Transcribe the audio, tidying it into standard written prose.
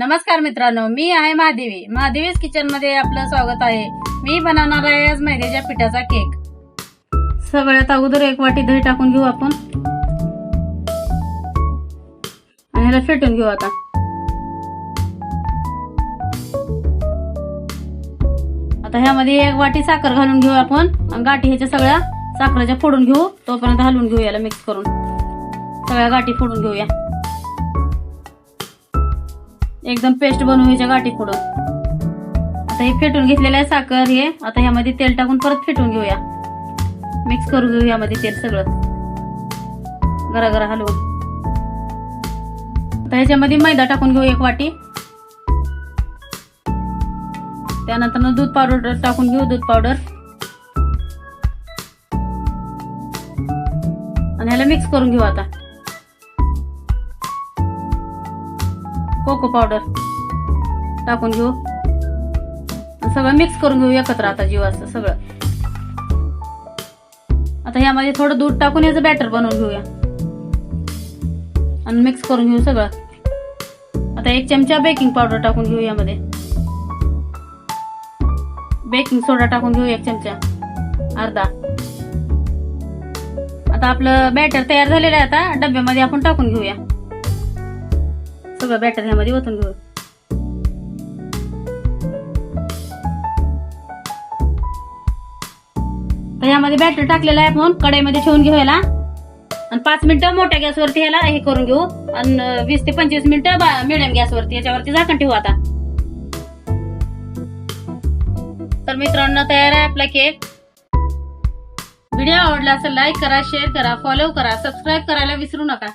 नमस्कार मित्रांनो, मी आहे महादेवीज किचन मध्ये आपलं स्वागत आहे। मी बनवणार आहे आज मैद्याच्या पिठाचा केक। सगळ्यात अगोदर एक वाटी दही टाकून घेऊ आपण आणि ह्याला फेटून घेऊ। आता ह्यामध्ये एक वाटी साखर घालून घेऊ आपण आणि गाठी ह्याच्या सगळ्या साखरेच्या फोडून घेऊ। तोपर्यंत हलवून घेऊ याला मिक्स करून सगळ्या गाठी फोडून घेऊया। एकदम पेस्ट बनवू ह्याच्या गाठी फोडून। आता हे फेटून घेतलेलं आहे साखर हे। आता ह्यामध्ये तेल टाकून परत फेटून घेऊया, मिक्स करून घेऊ यामध्ये तेल सगळं गरा हलवून। आता ह्याच्यामध्ये मैदा टाकून घेऊ एक वाटी। त्यानंतर दूध पावडर टाकून घेऊ, दूध पावडर, आणि ह्याला मिक्स करून घेऊ। आता कोको पावडर टाकून घेऊ, सगळं मिक्स करून घेऊ एकत्र आता जीवाचं सगळं। आता ह्यामध्ये थोडं दूध टाकून याचं बॅटर बनवून घेऊया आणि मिक्स करून घेऊ सगळं। आता एक चमचा बेकिंग पावडर टाकून घेऊ यामध्ये, बेकिंग सोडा टाकून घेऊ एक चमचा, अर्धा। आता आपलं बॅटर तयार झालेलं आहे। आता डब्यामध्ये आपण टाकून घेऊया सगळं बॅटर ह्यामध्ये ओतून घेऊ। तर ह्यामध्ये बॅटर टाकलेलं आहे आपण कढईमध्ये ठेवून घेऊ याला आणि 5 मिनिटं मोठ्या गॅसवरती ह्याला हे करून घेऊ आणि 20 ते 25 मिनिटं मिडियम गॅसवरती याच्यावरती झाकण ठेवू। आता तर मित्रांनो तयार आहे आपला केक। व्हिडिओ आवडला असेल लाईक करा, शेअर करा, फॉलो करा, सबस्क्राईब करायला विसरू नका।